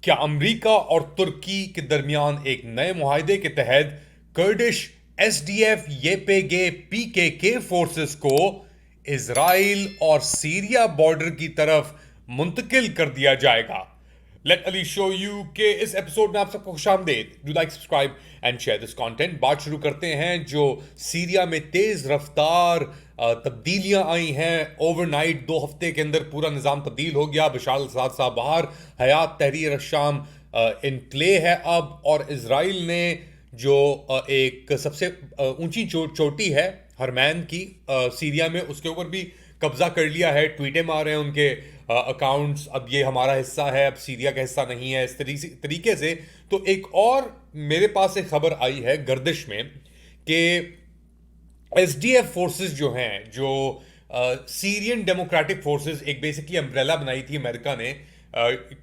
क्या अमेरिका और तुर्की के दरमियान एक नए मुआहदे के तहत कर्डिश एसडीएफ येपीजे पीकेके फोर्सेस को इजराइल और सीरिया बॉर्डर की तरफ मुंतकिल कर दिया जाएगा? लेट अली शो यू के इस एपिसोड में आप सबको खुशामदीद। Do like, subscribe and share this content. बात शुरू करते हैं जो सीरिया में तेज रफ्तार तब्दीलियां आई हैं। ओवरनाइट 2 हफ्ते के अंदर पूरा निज़ाम तब्दील हो गया। बशार अल असाद साहब बाहर, हयात तहरीर शाम इन प्ले है अब, और इसराइल ने जो एक सबसे ऊंची चोटी है हरमैन की सीरिया में, उसके ऊपर भी कब्जा कर लिया है। ट्वीटें मार रहे हैं उनके अकाउंट्स, अब ये हमारा हिस्सा है, अब सीरिया का हिस्सा नहीं है, इस तरीके से। तो एक और मेरे पास एक खबर आई है गर्दिश में कि एसडीएफ फोर्सेस जो हैं, जो सीरियन डेमोक्रेटिक फोर्सेस, एक बेसिकली अम्ब्रेला बनाई थी अमेरिका ने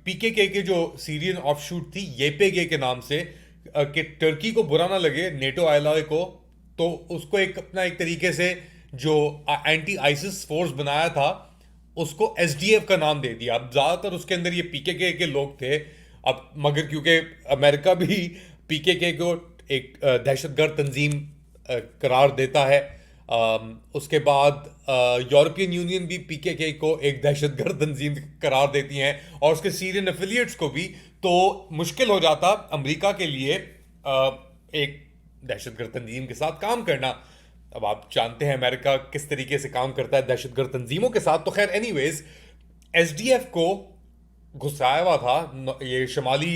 पीकेके के जो सीरियन ऑफशूट थी येपीजे के नाम से, कि टर्की को बुरा ना लगे नेटो एलाय को, तो उसको एक अपना एक तरीके से जो एंटी आइसिस फोर्स बनाया था उसको एसडीएफ का नाम दे दिया। अब ज़्यादातर उसके अंदर ये पीकेके के लोग थे। अब मगर क्योंकि अमेरिका भी पीकेके को एक दहशतगर्द तंजीम करार देता है, उसके बाद यूरोपियन यूनियन भी पीकेके को एक दहशतगर्द तंजीम करार देती हैं, और उसके सीरियन एफिलिएट्स को भी। तो मुश्किल हो जाता अमेरिका के लिए एक दहशतगर्द तंजीम के साथ काम करना। अब आप जानते हैं अमेरिका किस तरीके से काम करता है दहशतगर्द तंजीमों के साथ। तो खैर एनीवेज, एसडीएफ को घुसाया हुआ था ये शुमाली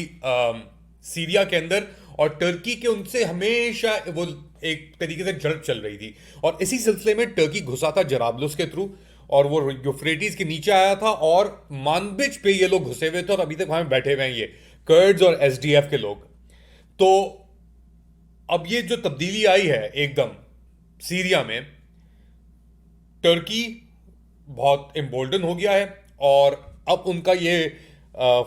सीरिया के अंदर, और टर्की के उनसे हमेशा वो एक तरीके से झड़प चल रही थी। और इसी सिलसिले में टर्की घुसा था जराबलुस के थ्रू, और वो यूफ्रेटिस के नीचे आया था, और मानबिज पे ये लोग घुसे हुए थे, और अभी तक वहां बैठे हुए हैं ये कर्ड्स और एसडीएफ के लोग। तो अब ये जो तब्दीली आई है एकदम सीरिया में, टर्की बहुत एम्बोल्डन हो गया है, और अब उनका ये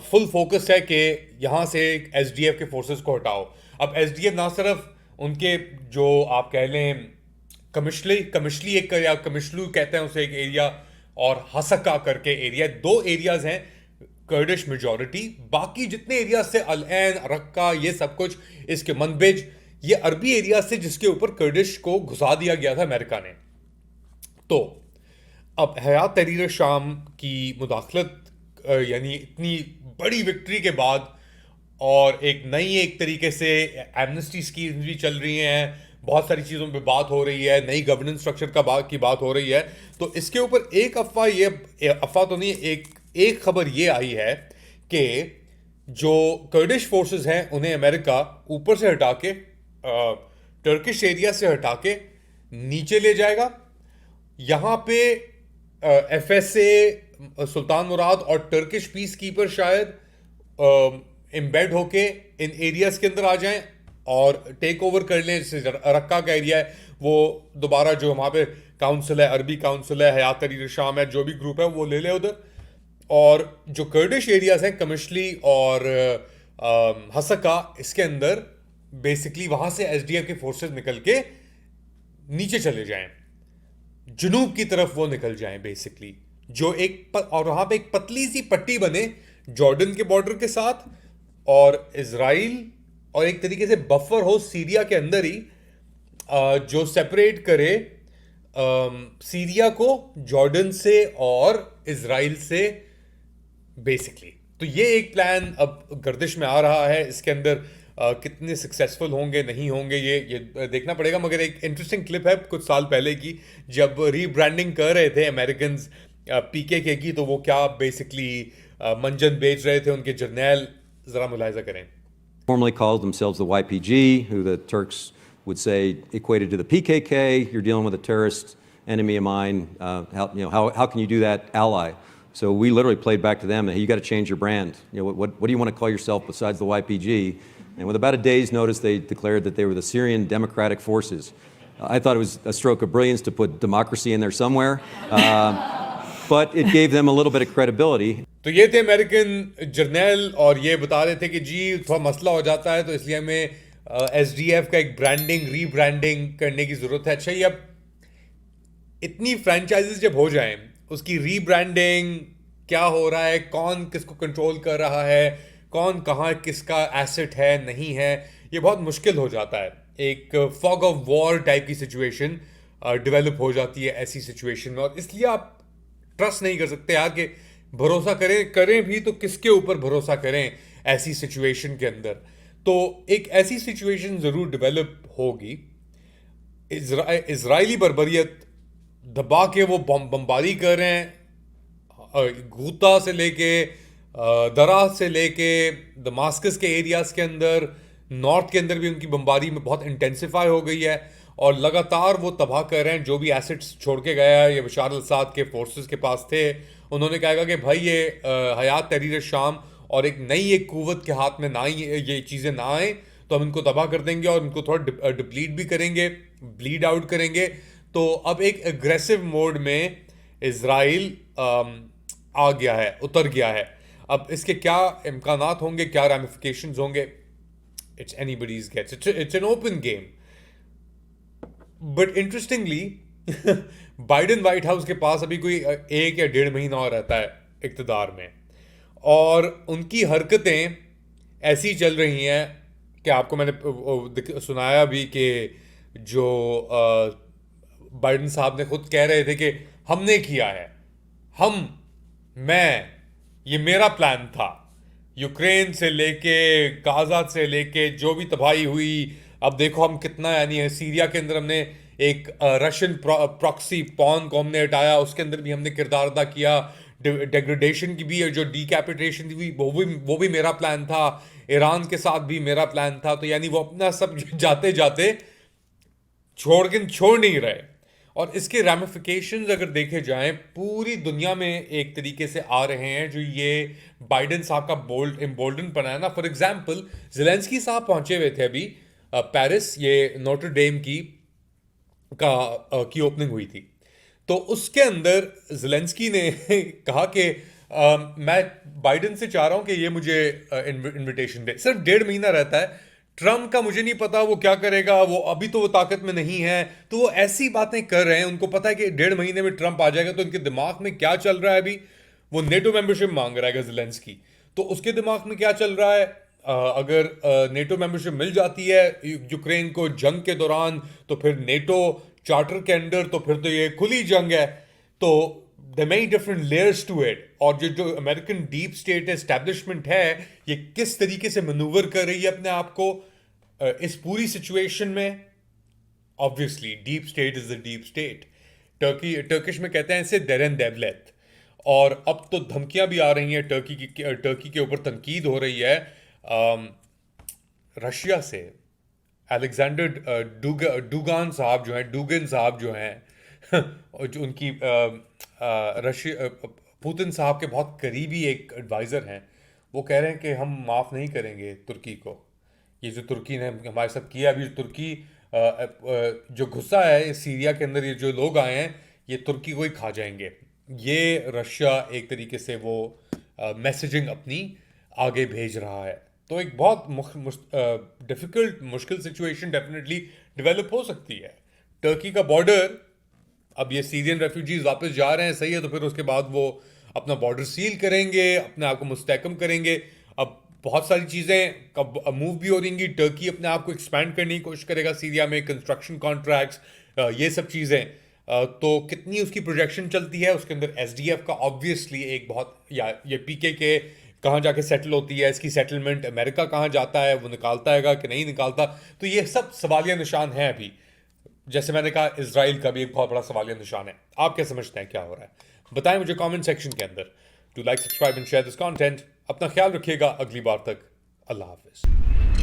फुल फोकस है कि यहाँ से एसडीएफ के फोर्सेस को हटाओ। अब एसडीएफ ना सिर्फ उनके जो आप कह लें कमिश्ली एक या कमिश्लू कहते हैं उसे एक एरिया, और हसका करके एरिया, 2 एरियाज हैं कर्डिश मेजॉरिटी। बाकी जितने एरिया से अलऐन रक्का ये सब कुछ, इसके मनबिज, ये अरबी एरिया से जिसके ऊपर कर्डिश को घुसा दिया गया था अमेरिका ने। तो अब हयात तहरीर शाम की मुदाखलत, यानी इतनी बड़ी विक्ट्री के बाद, और एक नई एक तरीके से एमनेस्टी स्कीम्स भी चल रही हैं, बहुत सारी चीज़ों पे बात हो रही है, नई गवर्नेंस स्ट्रक्चर की बात हो रही है। तो इसके ऊपर एक अफवाह तो नहीं, एक खबर ये आई है कि जो कर्डिश फोर्सेस हैं उन्हें अमेरिका ऊपर से हटा के, टर्किश एरिया से हटा के नीचे ले जाएगा। यहाँ पे एफएसए, सुल्तान मुराद और टर्किश पीस कीपर शायद एम्बेड होके इन एरियाज के अंदर आ जाएं और टेक ओवर कर लें। जैसे रक्का का एरिया है, वो दोबारा जो वहाँ पे काउंसिल है, अरबी काउंसिल है, हयात तहरीर शाम है, जो भी ग्रुप है वो ले ले उधर। और जो कर्डिश एरियाज हैं कमिश्ली और हसका, इसके अंदर बेसिकली वहाँ से एसडीएफ के फोर्सेस निकल के नीचे चले जाएं, जुनूब की तरफ वो निकल जाएं बेसिकली, जो और वहां पे एक पतली सी पट्टी बने जॉर्डन के बॉर्डर के साथ, और इजराइल, और एक तरीके से बफर हो सीरिया के अंदर ही, जो सेपरेट करे सीरिया को जॉर्डन से और इजराइल से बेसिकली। तो ये एक प्लान अब गर्दिश में आ रहा है। इसके अंदर कितने सक्सेसफुल होंगे नहीं होंगे ये देखना पड़ेगा। मगर एक इंटरेस्टिंग क्लिप है कुछ साल पहले की, जब रीब्रांडिंग कर रहे थे अमेरिकन पीकेके की, तो वो क्या बेसिकली मंजन बेच रहे थे उनके जर्नैल, जरा मुलाहिजा करें। Formerly called themselves the YPG, who the Turks would say equated to the PKK. You're dealing with a terrorist enemy of mine. How can you do that, ally? So we literally played back to them that, hey, you got to change your brand. What do you want to call yourself besides the YPG? And with about a day's notice, they declared that they were the Syrian Democratic Forces. I thought it was a stroke of brilliance to put democracy in there somewhere, but it gave them a little bit of credibility. तो ये थे American journal, और ये बता रहे थे कि जी थोड़ा मसला हो जाता है, तो इसलिए हमें एसडीएफ का एक ब्रांडिंग रीब्रांडिंग करने की ज़रूरत है। अच्छा, ये अब इतनी फ्रेंचाइजीज जब हो जाएं, उसकी रीब्रांडिंग क्या हो रहा है, कौन किसको कंट्रोल कर रहा है, कौन कहाँ किसका एसेट है नहीं है, ये बहुत मुश्किल हो जाता है। एक फॉग ऑफ वॉर टाइप की सिचुएशन डेवलप हो जाती है ऐसी सिचुएशन में, और इसलिए आप ट्रस्ट नहीं कर सकते यार कि भरोसा करें करें भी तो किसके ऊपर भरोसा करें ऐसी सिचुएशन के अंदर। तो एक ऐसी सिचुएशन ज़रूर डेवलप होगी। इजरायली बर्बरियत दबा के वो बमबारी कर रहे हैं, गूता से लेके दरा से लेके दमास्कस के एरियाज के अंदर, नॉर्थ के अंदर भी उनकी बमबारी में बहुत इंटेंसिफाई हो गई है, और लगातार वो तबाह कर रहे हैं। जो भी एसेट्स छोड़ के गया है ये बशार अल-असाद के फोर्सेस के पास थे, उन्होंने कहा कि भाई ये हयात तहरीर शाम और एक नई एक कुव्वत के हाथ में ना ये चीज़ें ना आए तो हम इनको तबाह कर देंगे और इनको थोड़ा डिप्लीट भी करेंगे, ब्लीड आउट करेंगे। तो अब एक एग्रेसिव मोड में इजराइल आ गया है, उतर गया है। अब इसके क्या इम्कानात होंगे, क्या रैमिफिकेशंस होंगे, it's anybody's guess, it's an open game. But interestingly Biden White House के पास अभी कोई 1 या 1.5 महीना और रहता है इक़्तिदार में, और उनकी हरकतें ऐसी चल रही हैं कि आपको मैंने सुनाया भी कि जो बाइडेन साहब ने खुद कह रहे थे कि हमने किया है, ये मेरा प्लान था। यूक्रेन से लेके गाजा से लेके जो भी तबाही हुई, अब देखो हम कितना, यानी सीरिया के अंदर हमने एक रशियन प्रॉक्सी पॉन को हमने हटाया, उसके अंदर भी हमने किरदार अदा किया। डेग्रेडेशन की भी, जो डीकैपिटेशन हुई वो भी मेरा प्लान था। ईरान के साथ भी मेरा प्लान था। तो यानी वो अपना सब जाते जाते छोड़ नहीं रहे। और इसके रैमिफिकेशंस अगर देखे जाएं पूरी दुनिया में एक तरीके से आ रहे हैं, जो ये बाइडेन साहब का एम्बोल्डन बनाया ना। फॉर एग्जांपल ज़ेलेंस्की साहब पहुंचे हुए थे अभी पेरिस, ये नोटर डेम की ओपनिंग हुई थी। तो उसके अंदर ज़ेलेंस्की ने कहा कि मैं बाइडेन से चाह रहा हूं कि ये मुझे इनविटेशन दे। सिर्फ 1.5 महीना रहता है। ट्रम्प का मुझे नहीं पता वो क्या करेगा, वो अभी तो वो ताकत में नहीं है, तो वो ऐसी बातें कर रहे हैं। उनको पता है कि 1.5 महीने में ट्रम्प आ जाएगा। तो उनके दिमाग में क्या चल रहा है अभी, वो नेटो मेंबरशिप मांग रहा है ज़ेलेंस्की। तो उसके दिमाग में क्या चल रहा है, अगर नेटो मेंबरशिप मिल जाती है यूक्रेन को जंग के दौरान, तो फिर नेटो चार्टर के अंडर, तो फिर तो ये खुली जंग है। तो there are many different layers to it। और जो अमेरिकन डीप स्टेट एस्टेब्लिशमेंट है, ये किस तरीके से मनूवर कर रही है अपने आप को इस पूरी सिचुएशन में। Obviously deep state is the deep state. Turkish में कहते हैं इसे देरेन देवलेत। और अब तो धमकियां भी आ रही हैं, टर्की के ऊपर तनकीद हो रही है रशिया से। अलेक्जेंडर डुगान साहब जो हैं जो उनकी पुतिन साहब के बहुत करीबी एक एडवाइज़र हैं, वो कह रहे हैं कि हम माफ़ नहीं करेंगे तुर्की को। ये जो तुर्की ने हमारे साथ किया, अभी तुर्की जो गुस्सा है सीरिया के अंदर, ये जो लोग आए हैं ये तुर्की को ही खा जाएंगे। ये रशिया एक तरीके से वो मैसेजिंग अपनी आगे भेज रहा है। तो एक बहुत डिफ़िकल्ट मुश्किल सिचुएशन डेफिनेटली डेवलप हो सकती है। टर्की का बॉर्डर, अब ये सीरियन रेफ्यूजीज वापस जा रहे हैं, सही है, तो फिर उसके बाद वो अपना बॉर्डर सील करेंगे, अपने आप को मुस्तहकम करेंगे। अब बहुत सारी चीज़ें कब मूव भी हो रही। टर्की अपने आप को एक्सपैंड करने की कोशिश करेगा सीरिया में, कंस्ट्रक्शन कॉन्ट्रैक्ट्स, ये सब चीज़ें। तो कितनी उसकी प्रोजेक्शन चलती है, उसके अंदर एसडीएफ का ऑब्वियसली एक बहुत, या ये पीकेके कहाँ जाके सेटल होती है, इसकी सेटलमेंट अमेरिका कहाँ जाता है, वो निकालता है कि नहीं निकालता। तो ये सब सवालिया निशान हैं अभी। जैसे मैंने कहा, इजराइल का भी एक बहुत बड़ा सवालिया निशान है। आप क्या समझते हैं क्या हो रहा है, बताएं मुझे कमेंट सेक्शन के अंदर। To like, subscribe and share this content. अपना ख्याल रखिएगा, अगली बार तक अल्लाह हाफिज।